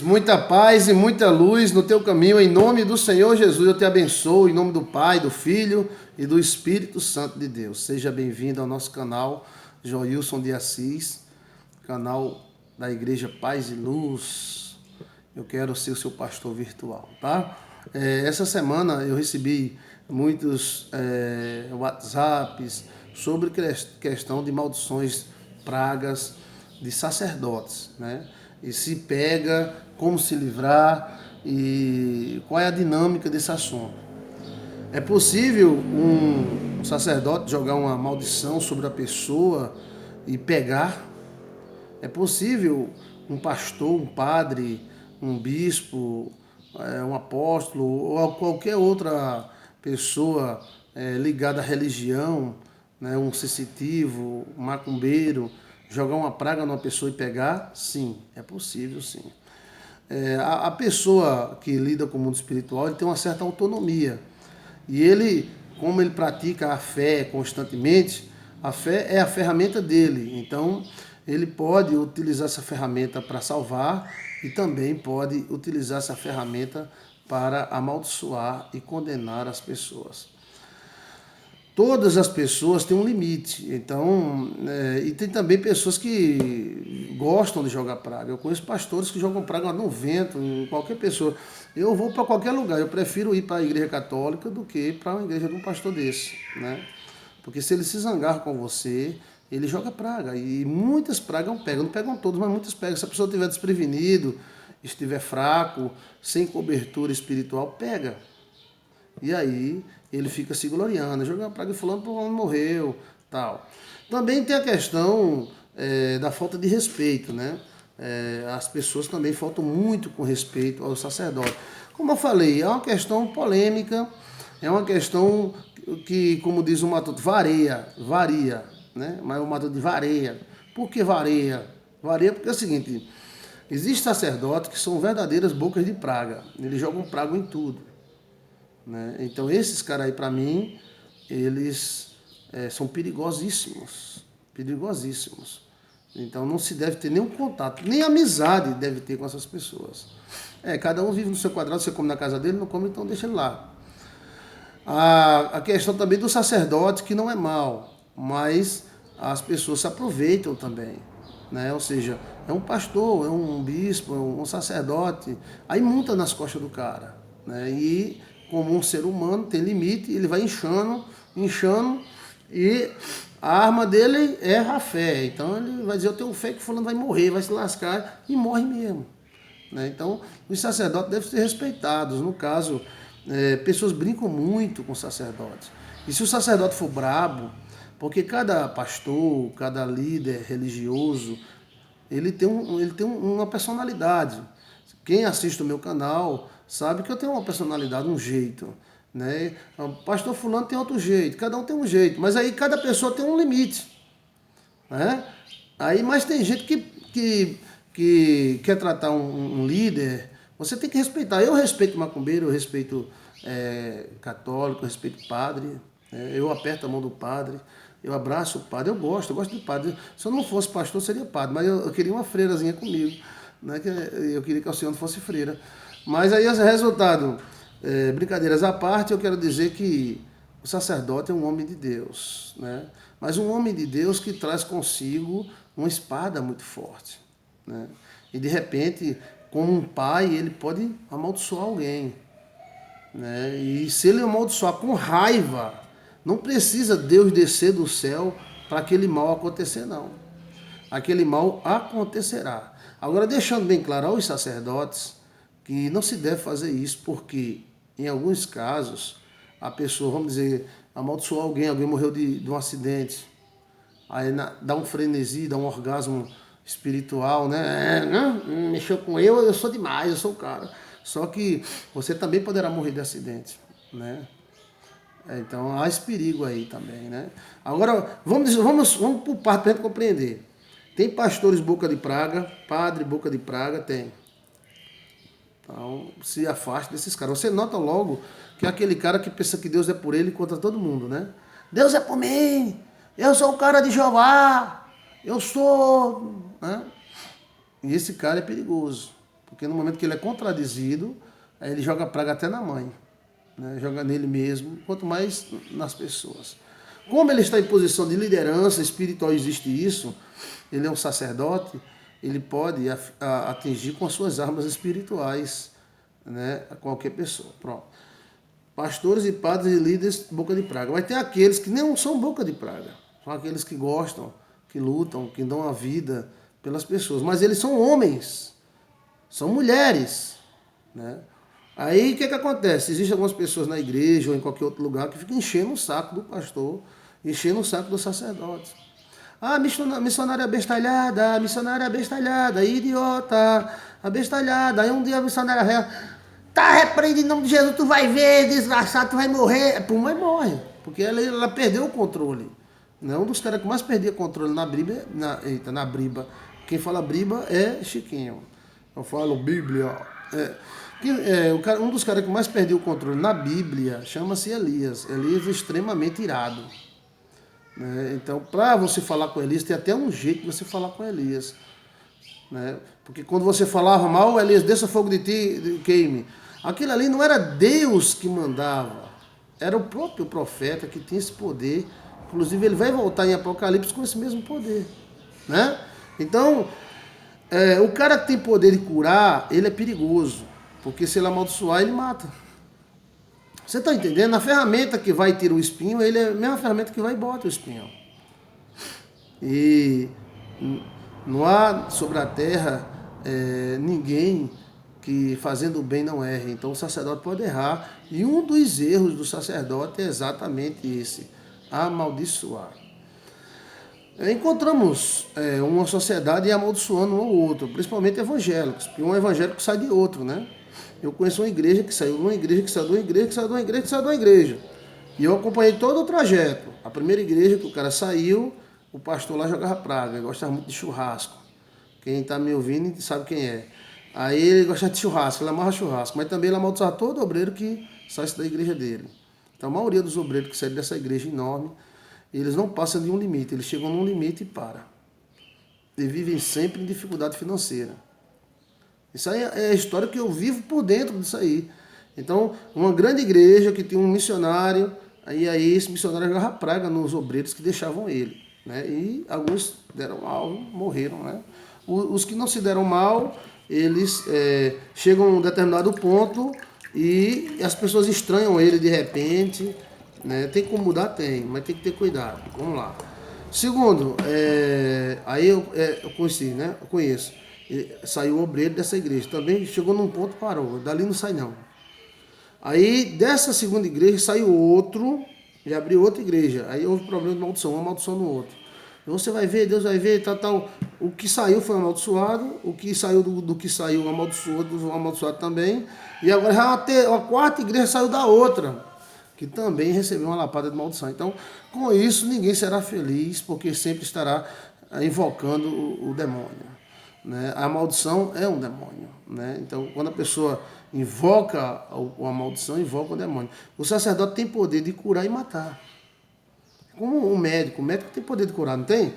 Muita paz e muita luz no teu caminho, em nome do Senhor Jesus. Eu te abençoo, em nome do Pai, do Filho e do Espírito Santo de Deus. Seja bem-vindo ao nosso canal Joilson de Assis, canal da Igreja Paz e Luz. Eu quero ser o seu pastor virtual, tá? Essa semana eu recebi muitos WhatsApps sobre questão de maldições, pragas de sacerdotes, né? E se pega, como se livrar e qual é a dinâmica desse assunto. É possível um sacerdote jogar uma maldição sobre a pessoa e pegar? É possível um pastor, um padre, um bispo, um apóstolo ou qualquer outra pessoa ligada à religião, né, um sensitivo, um macumbeiro, jogar uma praga numa pessoa e pegar? Sim, é possível, sim. A pessoa que lida com o mundo espiritual, ele tem uma certa autonomia. E ele, como ele pratica a fé constantemente, a fé é a ferramenta dele. Então, ele pode utilizar essa ferramenta para salvar e também pode utilizar essa ferramenta para amaldiçoar e condenar as pessoas. Todas as pessoas têm um limite, então, e tem também pessoas que gostam de jogar praga. Eu conheço pastores que jogam praga no vento, em qualquer pessoa. Eu vou para qualquer lugar, eu prefiro ir para a igreja católica do que para uma igreja de um pastor desse, né? Porque se ele se zangar com você, ele joga praga, e muitas pragas pegam, não pegam todas, mas muitas pegam. Se a pessoa estiver desprevenido, estiver fraco, sem cobertura espiritual, pega. E aí ele fica se gloriando, jogando praga e fulano, fulano morreu, tal. Também tem a questão da falta de respeito, né? As pessoas também faltam muito com respeito ao sacerdote. Como eu falei, é uma questão polêmica, é uma questão que, como diz o Matuto, varia, né? Mas o Matuto varia. Por que varia? Varia porque é o seguinte, existem sacerdotes que são verdadeiras bocas de praga, eles jogam praga em tudo. Né? Então esses caras aí, para mim, eles são perigosíssimos, perigosíssimos. Então não se deve ter nenhum contato, nem amizade deve ter com essas pessoas. Cada um vive no seu quadrado, você come na casa dele, não come, então deixa ele lá. A questão também do sacerdote, que não é mal, mas as pessoas se aproveitam também. Né? Ou seja, é um pastor, é um bispo, é um sacerdote, aí monta nas costas do cara. Né? E como um ser humano tem limite, ele vai inchando, e a arma dele é a fé. Então ele vai dizer, eu tenho fé que fulano vai morrer, vai se lascar, e morre mesmo. Né? Então os sacerdotes devem ser respeitados. No caso, pessoas brincam muito com sacerdotes. E se o sacerdote for brabo, porque cada pastor, cada líder religioso, ele tem uma personalidade. Quem assiste o meu canal sabe que eu tenho uma personalidade, um jeito. Né? O pastor fulano tem outro jeito, cada um tem um jeito, mas aí cada pessoa tem um limite. Né? Mas tem gente que quer tratar um líder, você tem que respeitar. Eu respeito macumbeiro, eu respeito católico, eu respeito padre, eu aperto a mão do padre, eu abraço o padre, eu gosto de padre. Se eu não fosse pastor, seria padre, mas eu queria uma freirazinha comigo, né? Eu queria que a senhora fosse freira. Mas aí, esse resultado, brincadeiras à parte, eu quero dizer que o sacerdote é um homem de Deus, né? Mas um homem de Deus que traz consigo uma espada muito forte. Né? E de repente, como um pai, ele pode amaldiçoar alguém. Né? E se ele amaldiçoar com raiva, não precisa Deus descer do céu para aquele mal acontecer, não. Aquele mal acontecerá. Agora, deixando bem claro aos sacerdotes que não se deve fazer isso, porque em alguns casos a pessoa, vamos dizer, amaldiçoou alguém morreu de um acidente, aí dá um frenesi, dá um orgasmo espiritual, né? Mexeu com eu sou demais, eu sou o cara. Só que você também poderá morrer de acidente, né? Então há esse perigo aí também, né? Agora, vamos por parte para a gente compreender. Tem pastores boca de praga, padre boca de praga, tem. Então, se afaste desses caras. Você nota logo que é aquele cara que pensa que Deus é por ele contra todo mundo, né? Deus é por mim, eu sou o cara de Jeová, eu sou... Né? E esse cara é perigoso, Porque no momento que ele é contradizido, aí ele joga praga até na mãe, né? Joga nele mesmo, quanto mais nas pessoas. Como ele está em posição de liderança espiritual, existe isso, ele é um sacerdote, ele pode atingir com as suas armas espirituais, né, a qualquer pessoa. Pronto. Pastores e padres e líderes, boca de praga. Vai ter aqueles que não são boca de praga, são aqueles que gostam, que lutam, que dão a vida pelas pessoas, mas eles são homens, são mulheres, né? Aí o que acontece? Existem algumas pessoas na igreja ou em qualquer outro lugar que ficam enchendo o saco do pastor, enchendo o saco do sacerdote. Ah, missionária abestalhada, idiota, abestalhada. Aí um dia a missionária reza, tá repreendido em nome de Jesus, tu vai ver, desgraçado, tu vai morrer. Pum, aí morre, porque ela perdeu o controle. Né? Um dos caras que mais perdia controle na Bíblia, na Briba, quem fala Briba é Chiquinho. Eu falo Bíblia. Um dos caras que mais perdeu o controle na Bíblia chama-se Elias. Elias é extremamente irado. Né? Então, para você falar com Elias, tem até um jeito de você falar com Elias. Né? Porque quando você falava mal, Elias, desça fogo de ti, queime. Aquilo ali não era Deus que mandava, era o próprio profeta que tinha esse poder. Inclusive, ele vai voltar em Apocalipse com esse mesmo poder. Né? Então, o cara que tem poder de curar, ele é perigoso. Porque se ele amaldiçoar, ele mata. Você está entendendo? A ferramenta que vai tirar o espinho, ele é a mesma ferramenta que vai e bota o espinho. E não há sobre a terra ninguém que fazendo o bem não erre. Então o sacerdote pode errar. E um dos erros do sacerdote é exatamente esse: amaldiçoar. Encontramos uma sociedade amaldiçoando um ao outro, principalmente evangélicos, porque um evangélico sai de outro, né? Eu conheço uma igreja que saiu de uma igreja, que saiu de uma igreja, que saiu de uma igreja, que saiu de uma igreja. E eu acompanhei todo o trajeto. A primeira igreja que o cara saiu, o pastor lá jogava praga, ele gostava muito de churrasco. Quem está me ouvindo sabe quem é. Aí ele gostava de churrasco, ele amava churrasco, mas também ele amaldiçoava todo obreiro que saísse da igreja dele. Então a maioria dos obreiros que saem dessa igreja enorme, eles não passam de um limite, eles chegam num limite e param. E vivem sempre em dificuldade financeira. Isso aí é a história que eu vivo por dentro disso aí. Então, uma grande igreja que tinha um missionário, aí esse missionário jogava praga nos obreiros que deixavam ele. Né? E alguns deram mal, morreram. Né? Os que não se deram mal, eles chegam a um determinado ponto e as pessoas estranham ele de repente. Né? Tem como mudar? Tem, mas tem que ter cuidado. Vamos lá. Segundo, aí eu conheci, né? Eu conheço. Saiu o obreiro dessa igreja. Também chegou num ponto, parou. Dali não sai não. Aí dessa segunda igreja saiu outro e abriu outra igreja. Aí houve problema de maldição, uma maldição no outro. Você vai ver, Deus vai ver, tal. O que saiu foi amaldiçoado, o que saiu do que saiu amaldiçoado também. E agora a quarta igreja saiu da outra, que também recebeu uma lapada de maldição. Então, com isso, ninguém será feliz, porque sempre estará invocando o demônio. Né? A maldição é um demônio. Né? Então, quando a pessoa invoca a maldição, invoca o demônio. O sacerdote tem poder de curar e matar. Como o médico tem poder de curar, não tem?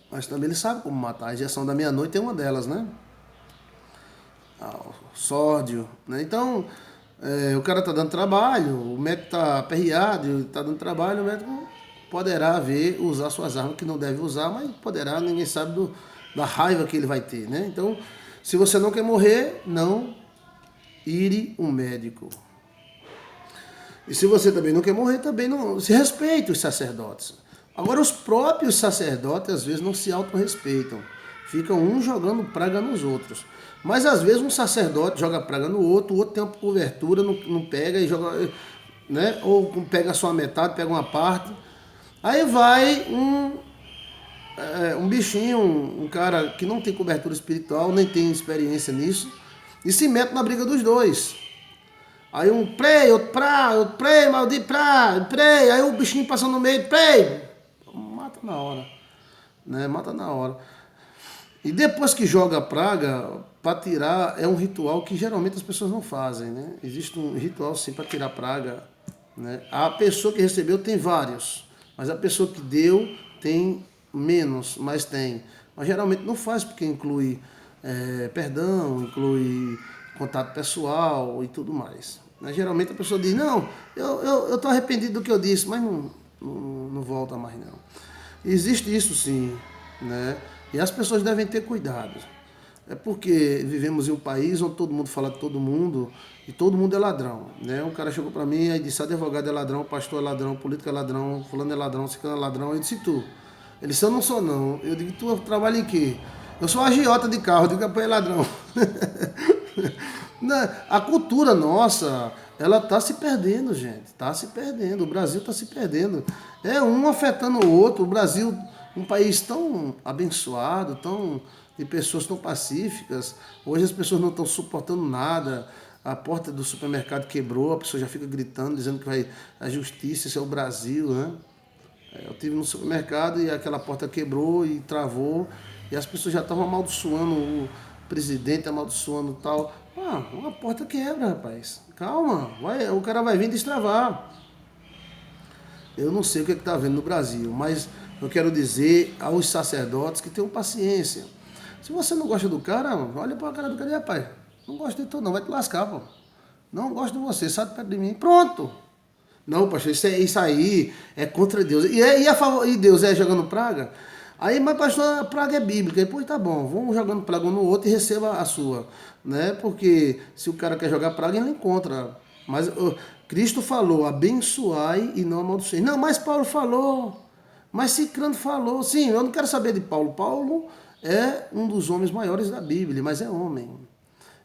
Mas também ele sabe como matar. A injeção da meia-noite é uma delas, né? O sódio. Né? Então, o cara está dando trabalho, o médico está aperreado, está dando trabalho, o médico poderá usar suas armas que não deve usar, mas poderá, ninguém sabe da raiva que ele vai ter, né? Então, se você não quer morrer, não ire um médico. E se você também não quer morrer, também não se respeite os sacerdotes. Agora, os próprios sacerdotes, às vezes, não se autorrespeitam. Ficam um jogando praga nos outros. Mas, às vezes, um sacerdote joga praga no outro, o outro tem uma cobertura, não pega e joga, né? Ou pega só a metade, pega uma parte. Aí vai um bichinho, um cara que não tem cobertura espiritual, nem tem experiência nisso, e se mete na briga dos dois. Aí um prei, outro prei, maldito prei, aí o bichinho passa no meio, prei, mata na hora. Né? Mata na hora. E depois que joga a praga, para tirar, é um ritual que geralmente as pessoas não fazem. Né? Existe um ritual sim para tirar a praga. Né? A pessoa que recebeu tem vários. Mas a pessoa que deu tem menos, mas tem. mas geralmente não faz porque inclui perdão, inclui contato pessoal e tudo mais. Mas geralmente a pessoa diz, não, eu estou arrependido do que eu disse, mas não volta mais não. Existe isso sim, né? E as pessoas devem ter cuidado. É porque vivemos em um país onde todo mundo fala de todo mundo e todo mundo é ladrão, né? Um cara chegou para mim e disse, advogado é ladrão, pastor é ladrão, político é ladrão, fulano é ladrão, ciclano é ladrão. Eu disse, tu? Ele disse, eu não sou não. Eu digo, tu trabalha em quê? Eu sou agiota de carro, eu digo, é ladrão. A cultura nossa, ela está se perdendo, gente. Está se perdendo. O Brasil está se perdendo. É um afetando o outro. O Brasil, um país tão abençoado, de pessoas tão pacíficas. Hoje as pessoas não estão suportando nada. A porta do supermercado quebrou, a pessoa já fica gritando, dizendo que vai a justiça, isso é o Brasil, né? Eu estive no supermercado e aquela porta quebrou e travou. E as pessoas já estavam amaldiçoando o presidente, amaldiçoando tal. Uma porta quebra, rapaz. Calma, o cara vai vir destravar. Eu não sei o que está havendo no Brasil, mas eu quero dizer aos sacerdotes que tenham paciência. Se você não gosta do cara, olha para a cara do cara e, rapaz, não gosto de tu não, vai te lascar, pô. Não gosto de você, sai de perto de mim. Pronto. Não, pastor, isso aí é contra Deus. E Deus é jogando praga? Aí, mas pastor, a praga é bíblica. Pois tá bom, vamos jogando praga um no outro e receba a sua. Né? Porque se o cara quer jogar praga, ele encontra. Mas Cristo falou, abençoai e não amaldiçoai. Não, mas Paulo falou. Mas Cicrano falou. Sim, eu não quero saber de Paulo. Paulo é um dos homens maiores da Bíblia, mas é homem.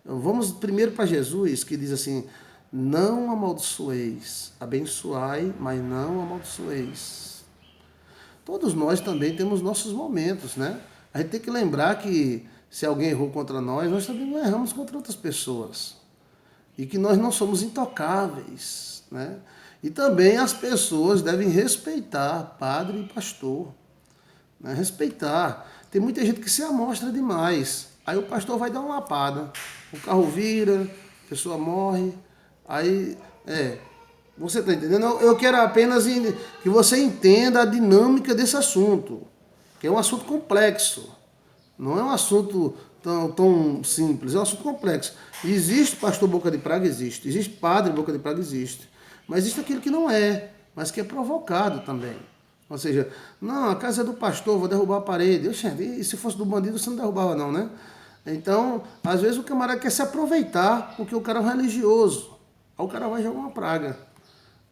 Vamos primeiro para Jesus, que diz assim, não amaldiçoeis, abençoai, mas não amaldiçoeis. Todos nós também temos nossos momentos, né? A gente tem que lembrar que se alguém errou contra nós também não erramos contra outras pessoas. E que nós não somos intocáveis, né? E também as pessoas devem respeitar padre e pastor. Né? Respeitar. Tem muita gente que se amostra demais. Aí o pastor vai dar uma lapada. O carro vira, a pessoa morre. Aí, você está entendendo? Eu quero apenas que você entenda a dinâmica desse assunto, que é um assunto complexo. Não é um assunto tão simples, é um assunto complexo. Existe pastor boca de praga? Existe. Existe padre boca de praga? Existe. Mas existe aquilo que não é, mas que é provocado também. Ou seja, não, a casa é do pastor, vou derrubar a parede. E se fosse do bandido, você não derrubava não, né? Então, às vezes o camarada quer se aproveitar porque o cara é um religioso. Aí o cara vai jogar uma praga.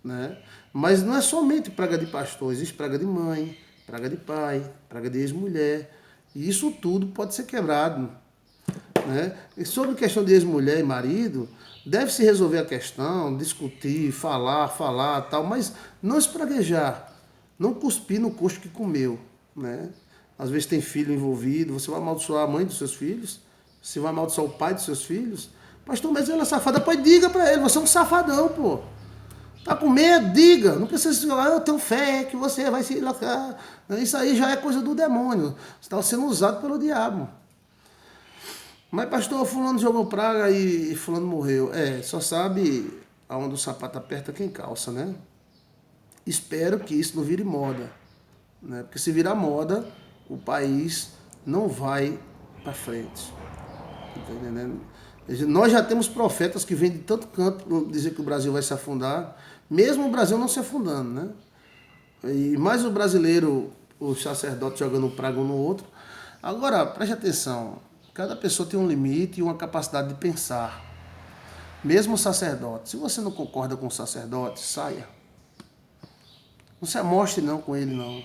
Né? Mas não é somente praga de pastor, existe praga de mãe, praga de pai, praga de ex-mulher. E isso tudo pode ser quebrado. Né? E sobre questão de ex-mulher e marido, deve-se resolver a questão, discutir, falar, tal, mas não espraguejar, não cuspir no coxo que comeu. Né? Às vezes tem filho envolvido, você vai amaldiçoar a mãe dos seus filhos, você vai amaldiçoar o pai dos seus filhos. Pastor, mas ela é safada, pois diga para ele, você é um safadão, pô. Tá com medo? Diga. Não precisa falar, eu tenho fé que você vai se lascar. Isso aí já é coisa do demônio. Você está sendo usado pelo diabo. Mas, pastor, fulano jogou praga e fulano morreu. Só sabe aonde o sapato aperta quem calça, né? Espero que isso não vire moda. Né? Porque se virar moda, o país não vai para frente. Tá entendendo? Nós já temos profetas que vêm de tanto canto dizer que o Brasil vai se afundar, mesmo o Brasil não se afundando, né? E mais o brasileiro, os sacerdotes jogando praga um no outro. Agora, preste atenção, cada pessoa tem um limite e uma capacidade de pensar. Mesmo o sacerdote, se você não concorda com o sacerdote, saia. Não se amostre não com ele não.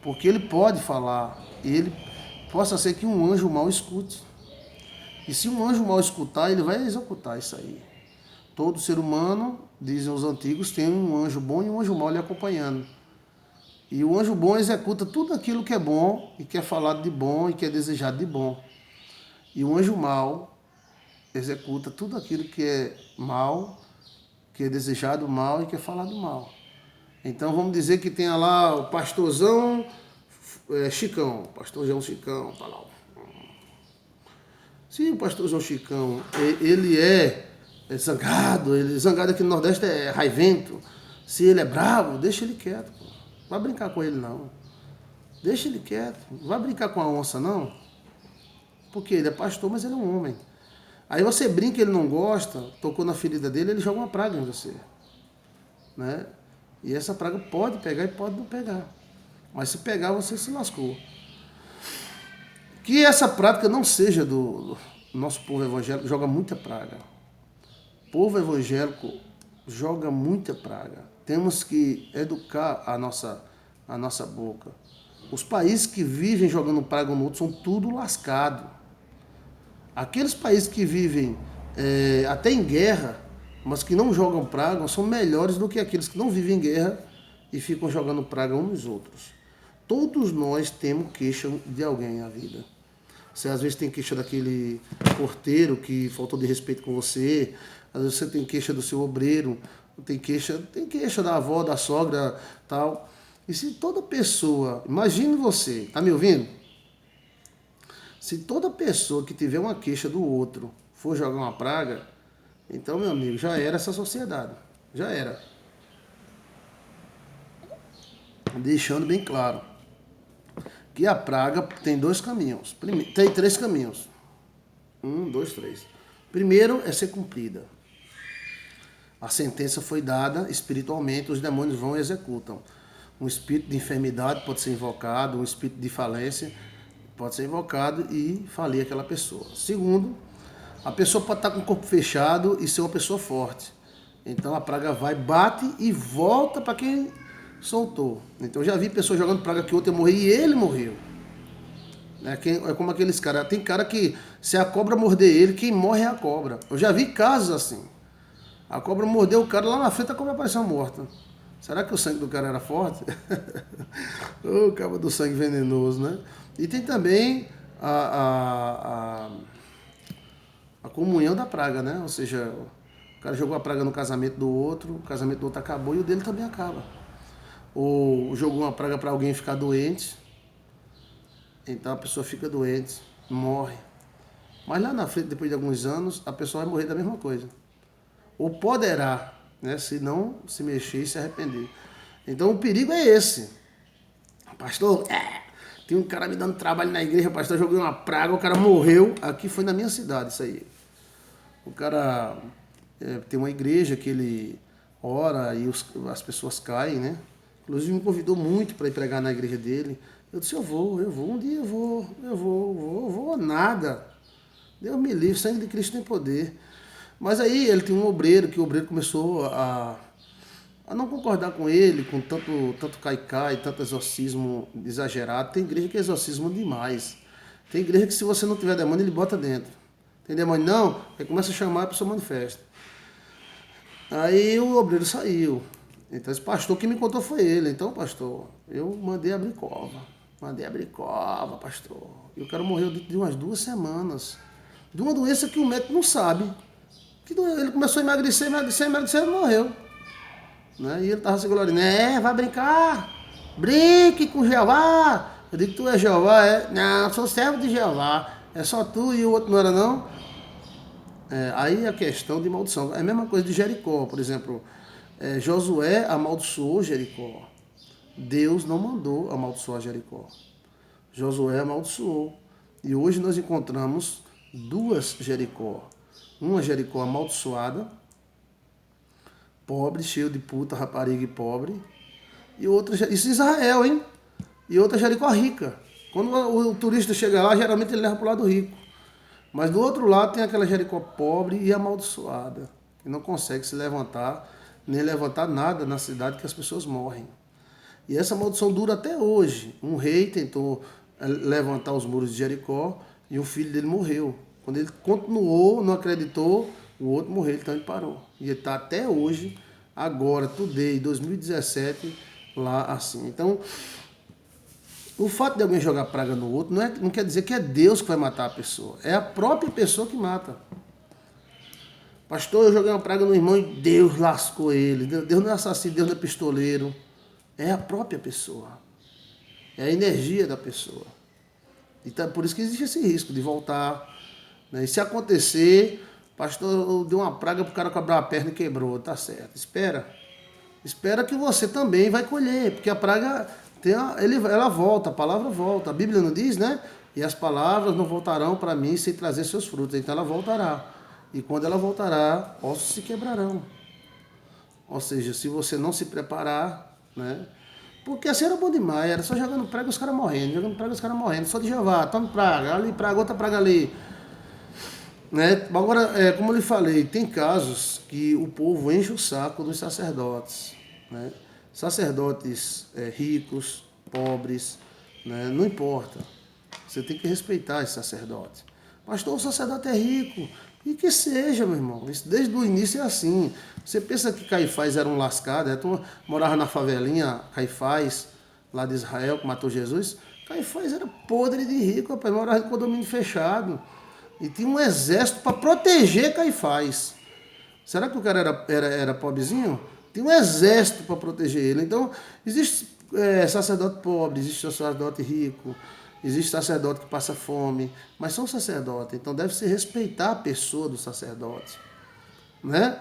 Porque ele pode falar, ele possa ser que um anjo mal escute. E se um anjo mal escutar, ele vai executar isso aí. Todo ser humano, dizem os antigos, tem um anjo bom e um anjo mau lhe acompanhando. E o anjo bom executa tudo aquilo que é bom e que é falado de bom e que é desejado de bom. E o anjo mau executa tudo aquilo que é mal, que é desejado mal e que é falado mal. Então vamos dizer que tenha lá o pastorzão Chicão, pastorzão Chicão, tá lá. Se o pastor João Chicão, ele é zangado, zangado aqui no Nordeste é raivento, se ele é bravo, deixa ele quieto, pô. Não vai brincar com ele não. Deixa ele quieto. Não vai brincar com a onça, não. Porque ele é pastor, mas ele é um homem. Aí você brinca, ele não gosta, tocou na ferida dele, ele joga uma praga em você. Né? E essa praga pode pegar e pode não pegar. Mas se pegar, você se lascou. Que essa prática não seja do nosso povo evangélico, joga muita praga. O povo evangélico joga muita praga. Temos que educar a nossa boca. Os países que vivem jogando praga no outro são tudo lascado. Aqueles países que vivem até em guerra, mas que não jogam praga, são melhores do que aqueles que não vivem em guerra e ficam jogando praga uns nos outros. Todos nós temos queixa de alguém na vida. Você às vezes tem queixa daquele porteiro que faltou de respeito com você, às vezes você tem queixa do seu obreiro, tem queixa da avó, da sogra, tal. E se toda pessoa, imagine você, tá me ouvindo? Se toda pessoa que tiver uma queixa do outro for jogar uma praga, então, meu amigo, já era essa sociedade. Já era. Deixando bem claro que a praga tem dois caminhos. Tem três caminhos. 1, 2, 3. Primeiro é ser cumprida. A sentença foi dada espiritualmente, os demônios vão e executam. Um espírito de enfermidade pode ser invocado, um espírito de falência pode ser invocado e falir aquela pessoa. Segundo, a pessoa pode estar com o corpo fechado e ser uma pessoa forte. Então a praga vai, bate e volta para quem soltou. Então eu já vi pessoas jogando praga que outra ia morrer e ele morreu. É como aqueles caras. Tem cara que, se a cobra morder ele, quem morre é a cobra. Eu já vi casos assim. A cobra mordeu o cara, lá na frente a cobra apareceu morta. Será que o sangue do cara era forte? O cabo do sangue venenoso, né? E tem também a comunhão da praga, né? Ou seja, o cara jogou a praga no casamento do outro, o casamento do outro acabou e o dele também acaba. Ou jogou uma praga para alguém ficar doente, então a pessoa fica doente, morre. Mas lá na frente, depois de alguns anos, a pessoa vai morrer da mesma coisa. Ou poderá, né? Se não se mexer e se arrepender. Então o perigo é esse. Pastor, tem um cara me dando trabalho na igreja, pastor, eu joguei uma praga, o cara morreu. Aqui foi na minha cidade isso aí. O cara tem uma igreja que ele ora e as pessoas caem, né? Inclusive me convidou muito para ir pregar na igreja dele. Eu disse, eu vou, um dia eu vou, nada. Deus me livre, o sangue de Cristo tem poder. Mas aí ele tem um obreiro, que o obreiro começou a não concordar com ele, com tanto caicai, tanto exorcismo exagerado. Tem igreja que é exorcismo demais. Tem igreja que se você não tiver demônio, ele bota dentro. Tem demônio não, aí começa a chamar, a pessoa manifesta. Aí o obreiro saiu. Então esse pastor que me contou foi ele. Então, pastor, eu mandei abrir cova. Pastor. E o cara morreu dentro de umas 2 semanas. De uma doença que o médico não sabe. Ele começou a emagrecer e morreu. Né? E ele estava se gloriando. Vai brincar. Brinque com Jeová. Eu digo, tu é Jeová? Não, sou servo de Jeová. É só tu e o outro não era não? Aí a questão de maldição. É a mesma coisa de Jericó, por exemplo. Josué amaldiçoou Jericó. Deus não mandou amaldiçoar Jericó. Josué amaldiçoou. E hoje nós encontramos 2 Jericó. Uma Jericó amaldiçoada, pobre, cheio de puta, rapariga e pobre. E outra, isso em Israel, hein? E outra Jericó rica. Quando o turista chega lá, geralmente ele leva para o lado rico. Mas do outro lado tem aquela Jericó pobre e amaldiçoada, que não consegue se levantar, nem levantar nada na cidade, que as pessoas morrem. E essa maldição dura até hoje. Um rei tentou levantar os muros de Jericó e o filho dele morreu. Quando ele continuou, não acreditou, o outro morreu, então ele parou. E ele está até hoje, agora, today, 2017, lá assim. Então, o fato de alguém jogar praga no outro não quer dizer que é Deus que vai matar a pessoa. É a própria pessoa que mata. Pastor, eu joguei uma praga no irmão e Deus lascou ele. Deus não é assassino, Deus não é pistoleiro. É a própria pessoa. É a energia da pessoa. E tá, por isso que existe esse risco de voltar. Né? E se acontecer, pastor, deu uma praga para o cara quebrar a perna e quebrou. Tá certo. Espera que você também vai colher. Porque a praga Ela volta, a palavra volta. A Bíblia não diz, né? E as palavras não voltarão para mim sem trazer seus frutos. Então ela voltará. E quando ela voltará, ossos se quebrarão. Ou seja, se você não se preparar, né? Porque assim era bom demais, era só jogando praga os caras morrendo, jogando praga os caras morrendo, só de Jeová, toma praga, ali praga, outra praga ali. Né? Agora, como eu lhe falei, tem casos que o povo enche o saco dos sacerdotes. Né? Sacerdotes ricos, pobres, né? Não importa. Você tem que respeitar esse sacerdote. Pastor, o sacerdote é rico. E que seja, meu irmão. Isso desde o início é assim. Você pensa que Caifás era um lascado? Morava na favelinha, Caifás, lá de Israel, que matou Jesus. Caifás era podre de rico, rapaz. Morava em condomínio fechado. E tinha um exército para proteger Caifás. Será que o cara era pobrezinho? Tinha um exército para proteger ele. Então, existe sacerdote pobre, existe sacerdote rico, existe sacerdote que passa fome, mas são sacerdotes, então deve-se respeitar a pessoa do sacerdote. Né?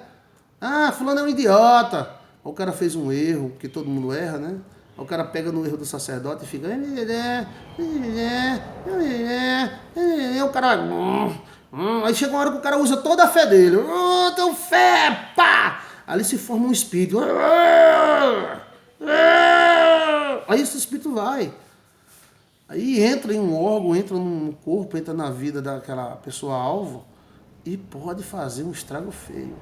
Ah, fulano é um idiota. O cara fez um erro, porque todo mundo erra, né? O cara pega no erro do sacerdote e fica... O cara... Aí chega uma hora que o cara usa toda a fé dele. Teu fé, pá! Ali se forma um espírito. Aí esse espírito vai. Aí entra em um órgão, entra no corpo, entra na vida daquela pessoa alvo e pode fazer um estrago feio.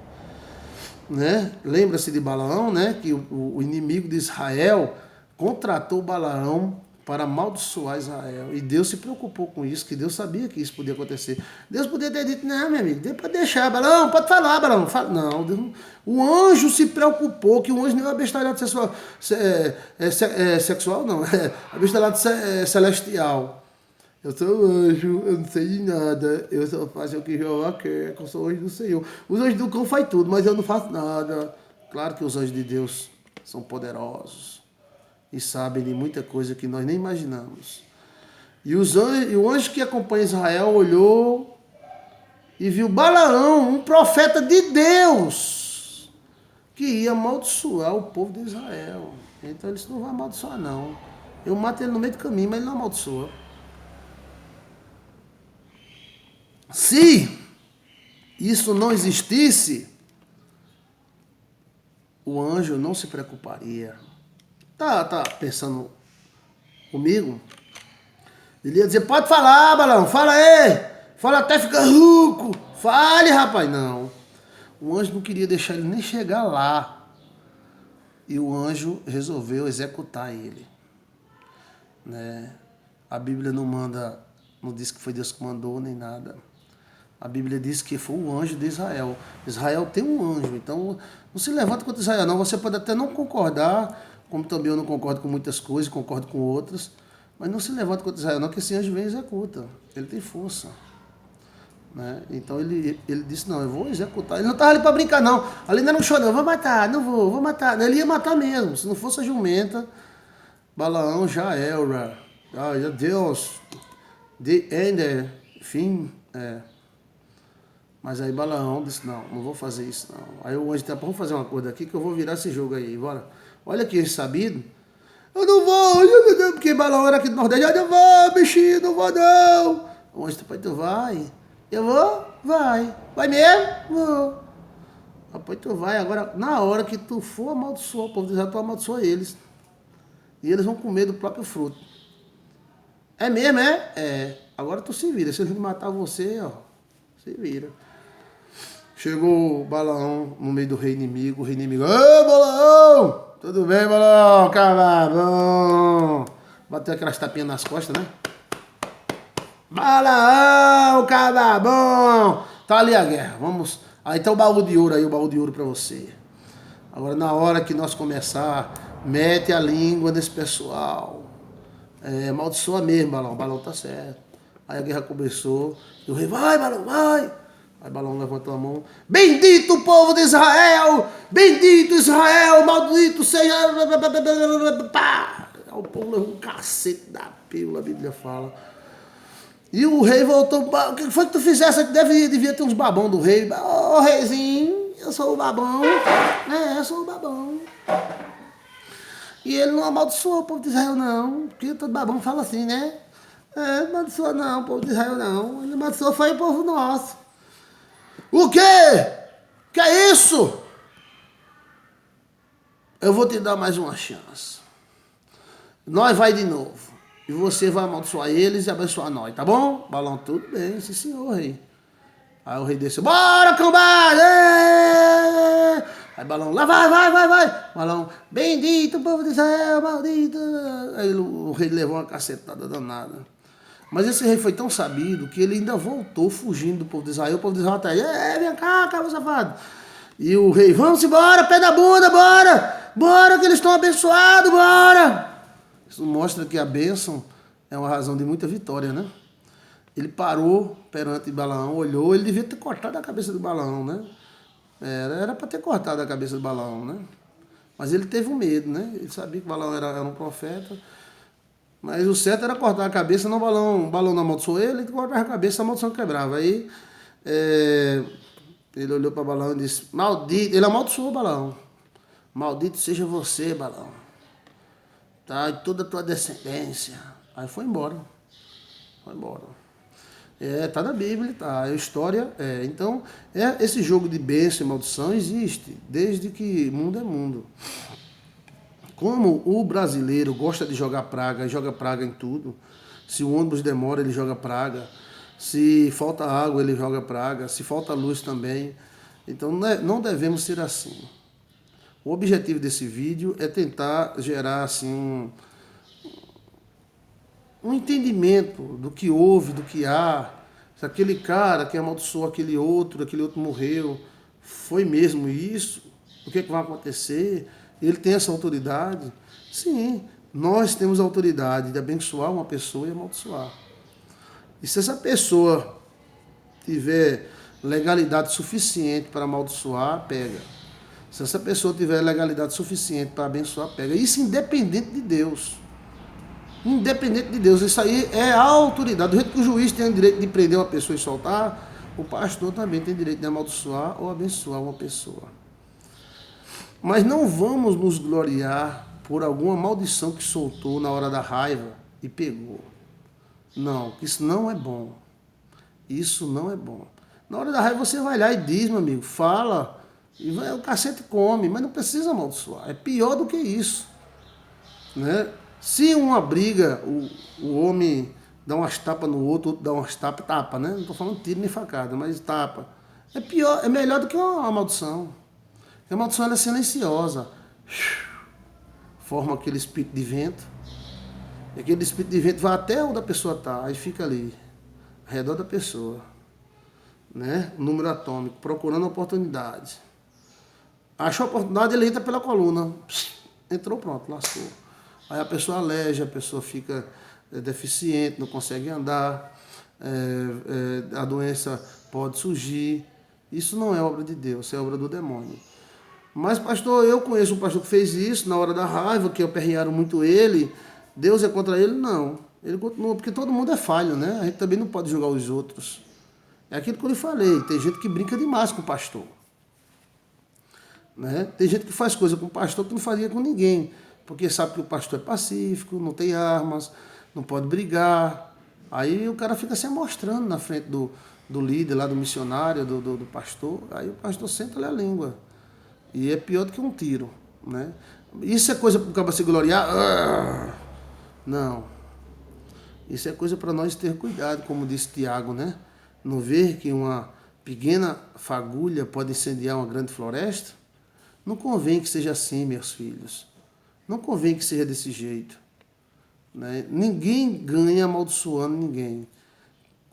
Né? Lembra-se de Balaão, né? Que o inimigo de Israel contratou Balaão para amaldiçoar Israel. E Deus se preocupou com isso, que Deus sabia que isso podia acontecer. Deus podia ter dito, não, meu amigo, pode deixar, Balaão, pode falar, Balaão. Não, Deus, o anjo se preocupou, que o anjo não é abestalhado sexual, não, é abestalhado celestial. Eu sou anjo, eu não sei de nada, eu só faço o que Jeová quer, que eu sou anjo do Senhor. Os anjos do cão fazem tudo, mas eu não faço nada. Claro que os anjos de Deus são poderosos e sabem de muita coisa que nós nem imaginamos. E o anjo que acompanha Israel olhou e viu Balaão, um profeta de Deus, que ia amaldiçoar o povo de Israel. Então ele disse, não vai amaldiçoar não. Eu mato ele no meio do caminho, mas ele não amaldiçoa. Se isso não existisse, o anjo não se preocuparia. Tá pensando comigo? Ele ia dizer, pode falar, Balão, fala aí. Fala até ficar rico. Fale, rapaz. Não. O anjo não queria deixar ele nem chegar lá. E o anjo resolveu executar ele. Né? A Bíblia não diz que foi Deus que mandou, nem nada. A Bíblia diz que foi o anjo de Israel. Israel tem um anjo, então não se levanta contra Israel, não. Você pode até não concordar, como também eu não concordo com muitas coisas, concordo com outras, mas não se levanta contra Israel, não, que esse anjo vem e executa. Ele tem força. Né? Então ele disse, não, eu vou executar. Ele não estava ali para brincar, não. Ali não era um show, não. Eu vou matar, não vou matar. Ele ia matar mesmo. Se não fosse a jumenta, Balaão já era. Deus, the end, fim, Mas aí Balaão disse, não vou fazer isso não. Aí o anjo disse, vamos fazer uma coisa aqui que eu vou virar esse jogo aí, bora. Olha aqui, esse sabido. Eu não vou, porque Balaão era aqui do Nordeste. Eu não vou, bichinho, não vou não. O anjo disse, tu vai. Eu vou? Vai. Vai mesmo? Vou. Rapaz, tu vai. Agora, na hora que tu for amaldiçoar o povo de Israel, tu amaldiçoa eles. E eles vão comer do próprio fruto. É mesmo, é? É. Agora tu se vira. Se eles matar você, ó, se vira. Chegou o Balaão no meio do rei inimigo. O rei inimigo, ô Balaão! Tudo bem, Balaão? Camarão! Bateu aquelas tapinhas nas costas, né? Balaão, camarão! Tá ali a guerra. Vamos. Aí tá o baú de ouro aí, o baú de ouro pra você. Agora, na hora que nós começar, mete a língua desse pessoal. Amaldiçoa mesmo, Balaão. Balaão tá certo. Aí a guerra começou. E o rei, vai, Balaão, vai! Aí Balaão levantou a mão. Bendito o povo de Israel! Bendito Israel! Maldito seja... Pá! O povo levou um cacete da pílula, a Bíblia fala. E o rei voltou. O que foi que tu fizesse? Devia ter uns babão do rei. Ô, reizinho, eu sou o babão. Eu sou o babão. E ele não amaldiçoou o povo de Israel, não. Porque todo babão fala assim, né? É, não amaldiçoou não, o povo de Israel não. Ele amaldiçoou foi o povo nosso. O quê? Que é isso? Eu vou te dar mais uma chance. Nós vai de novo. E você vai amaldiçoar eles e abençoar nós, tá bom? Balão, tudo bem, sim senhor, rei. Aí o rei desceu, bora, cambada! Aí Balão, lá vai. Balão, bendito povo de Israel, maldito. Aí o rei levou uma cacetada danada. Mas esse rei foi tão sabido que ele ainda voltou fugindo do povo de Israel. O povo de Israel até aí, vem cá, cabra safado. E o rei, vamos embora, pé da bunda, bora! Bora que eles estão abençoados, bora! Isso mostra que a bênção é uma razão de muita vitória, né? Ele parou perante Balaão, olhou, ele devia ter cortado a cabeça do Balaão, né? Era para ter cortado a cabeça do Balaão, né? Mas ele teve um medo, né? Ele sabia que Balaão era um profeta. Mas o certo era cortar a cabeça, não o Balaão não amaldiçoou ele cortava a cabeça, a maldição quebrava. Aí ele olhou para Balaão e disse, maldito, ele amaldiçoou o Balaão. Maldito seja você, Balaão. Tá, e toda a tua descendência. Aí foi embora. Foi embora. Tá na Bíblia, tá. A história Então, esse jogo de bênção e maldição existe desde que mundo é mundo. Como o brasileiro gosta de jogar praga e joga praga em tudo, se o ônibus demora, ele joga praga, se falta água, ele joga praga, se falta luz também. Então não devemos ser assim. O objetivo desse vídeo é tentar gerar assim um entendimento do que houve, do que há. Se aquele cara que amaldiçoou aquele outro morreu, foi mesmo isso? O que vai acontecer? Ele tem essa autoridade? Sim, nós temos a autoridade de abençoar uma pessoa e amaldiçoar. E se essa pessoa tiver legalidade suficiente para amaldiçoar, pega. Se essa pessoa tiver legalidade suficiente para abençoar, pega. Isso independente de Deus. Independente de Deus. Isso aí é a autoridade. Do jeito que o juiz tem o direito de prender uma pessoa e soltar, o pastor também tem direito de amaldiçoar ou abençoar uma pessoa. Mas não vamos nos gloriar por alguma maldição que soltou na hora da raiva e pegou. Não, isso não é bom. Isso não é bom. Na hora da raiva você vai lá e diz, meu amigo, fala, e vai, o cacete come, mas não precisa amaldiçoar. É pior do que isso. Né? Se uma briga, o homem dá umas tapas no outro, o outro dá umas tapas, tapa, né? Não estou falando tiro nem facada, mas tapa. É pior, é melhor do que uma maldição. A maldição ela é silenciosa. Forma aquele espírito de vento. E aquele espírito de vento vai até onde a pessoa está, e fica ali, ao redor da pessoa. Né? O número atômico, procurando oportunidade. Achou a oportunidade, ele entra pela coluna. Entrou, pronto, lascou. Aí a pessoa aleja, a pessoa fica deficiente, não consegue andar, a doença pode surgir. Isso não é obra de Deus, é obra do demônio. Mas, pastor, eu conheço um pastor que fez isso na hora da raiva, que aperrearam muito ele. Deus é contra ele? Não. Ele continua, porque todo mundo é falho, né? A gente também não pode julgar os outros. É aquilo que eu lhe falei, tem gente que brinca demais com o pastor. Né? Tem gente que faz coisa com o pastor que não fazia com ninguém, porque sabe que o pastor é pacífico, não tem armas, não pode brigar. Aí o cara fica se amostrando na frente do líder, lá do missionário, do pastor. Aí o pastor senta-lhe a língua. E é pior do que um tiro. Né? Isso é coisa para o cara se gloriar? Não. Isso é coisa para nós ter cuidado, como disse Tiago, né? Não ver que uma pequena fagulha pode incendiar uma grande floresta? Não convém que seja assim, meus filhos. Não convém que seja desse jeito. Né? Ninguém ganha amaldiçoando ninguém.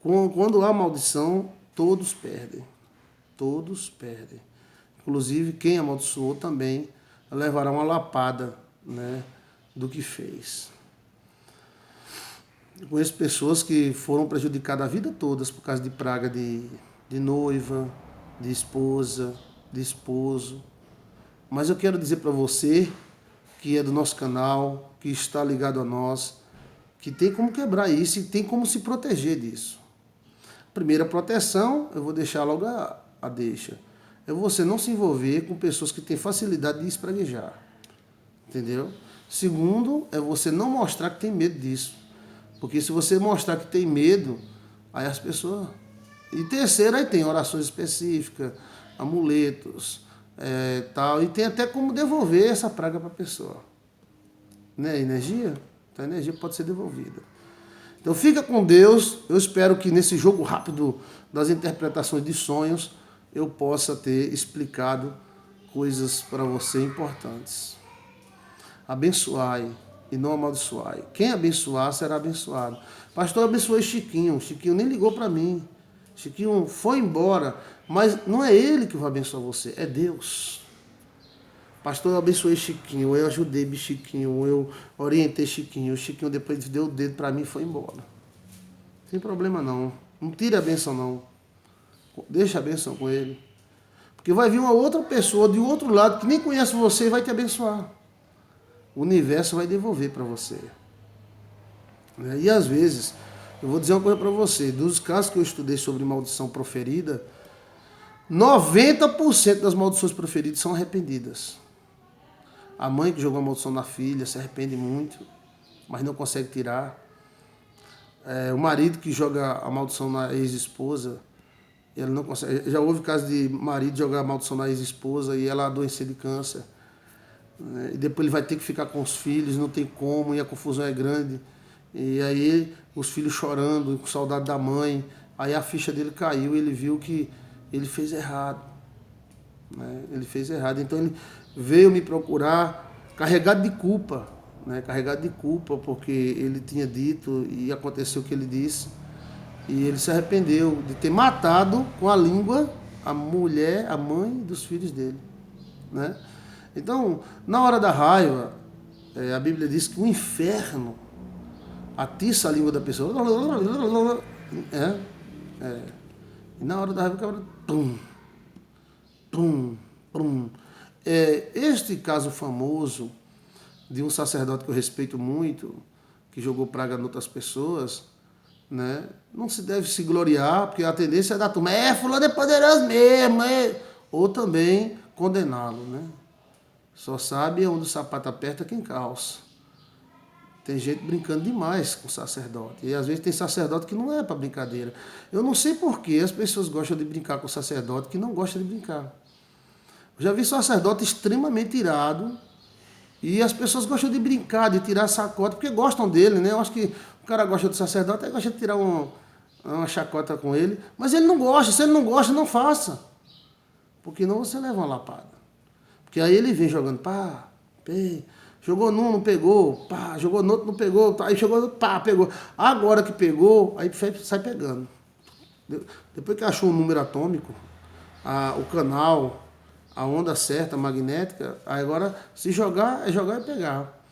Quando há maldição, todos perdem. Todos perdem. Inclusive, quem amaldiçoou também levará uma lapada, né, do que fez. Eu conheço pessoas que foram prejudicadas a vida toda por causa de praga de noiva, de esposa, de esposo. Mas eu quero dizer para você, que é do nosso canal, que está ligado a nós, que tem como quebrar isso e tem como se proteger disso. Primeira proteção, eu vou deixar logo a deixa. É você não se envolver com pessoas que têm facilidade de espraguejar. Entendeu? Segundo, é você não mostrar que tem medo disso. Porque se você mostrar que tem medo, aí as pessoas... E terceiro, aí tem orações específicas, amuletos, tal. E tem até como devolver essa praga para a pessoa. Né? Energia? Então a energia pode ser devolvida. Então fica com Deus. Eu espero que nesse jogo rápido das interpretações de sonhos, eu possa ter explicado coisas para você importantes. Abençoai e não amaldiçoai. Quem abençoar será abençoado. Pastor, eu abençoei Chiquinho. Chiquinho nem ligou para mim. Chiquinho foi embora. Mas não é ele que vai abençoar você, é Deus. Pastor, eu abençoei Chiquinho, eu ajudei Chiquinho, eu orientei Chiquinho. O Chiquinho depois deu o dedo para mim e foi embora. Não tem problema não. Não tire a bênção não. Deixa a bênção com ele. Porque vai vir uma outra pessoa de outro lado que nem conhece você e vai te abençoar. O universo vai devolver para você. E às vezes, eu vou dizer uma coisa para você, dos casos que eu estudei sobre maldição proferida, 90% das maldições proferidas são arrependidas. A mãe que jogou a maldição na filha se arrepende muito, mas não consegue tirar. O marido que joga a maldição na ex-esposa, ele não consegue. Já houve caso de marido jogar a maldição na ex-esposa e ela adoecer de câncer. E depois ele vai ter que ficar com os filhos, não tem como, e a confusão é grande. E aí os filhos chorando, com saudade da mãe. Aí a ficha dele caiu e ele viu que ele fez errado. Ele fez errado. Então ele veio me procurar carregado de culpa. Carregado de culpa porque ele tinha dito e aconteceu o que ele disse. E ele se arrependeu de ter matado com a língua a mulher, a mãe dos filhos dele. Então, na hora da raiva, a Bíblia diz que o inferno atiça a língua da pessoa. E na hora da raiva, o cara... Tum, tum, tum. Este caso famoso de um sacerdote que eu respeito muito, que jogou praga em outras pessoas, não se deve se gloriar, porque a tendência é da turma, fulano é poderoso mesmo, ou também condená-lo, Só sabe onde o sapato aperta quem calça. Tem gente brincando demais com sacerdote. E às vezes tem sacerdote que não é para brincadeira. Eu não sei por que as pessoas gostam de brincar com sacerdote que não gostam de brincar. Eu já vi sacerdote extremamente irado e as pessoas gostam de brincar, de tirar sacota, porque gostam dele, Eu acho que o cara gosta do sacerdote, aí gosta de tirar uma chacota com ele, mas ele não gosta. Se ele não gosta, não faça. Porque não você leva uma lapada. Porque aí ele vem jogando, pá, jogou num, não pegou, pá, jogou no outro, não pegou, aí jogou, pá, pegou. Agora que pegou, aí sai pegando. Depois que achou o número atômico, o canal, a onda certa, magnética, aí agora se jogar, é jogar e pegar.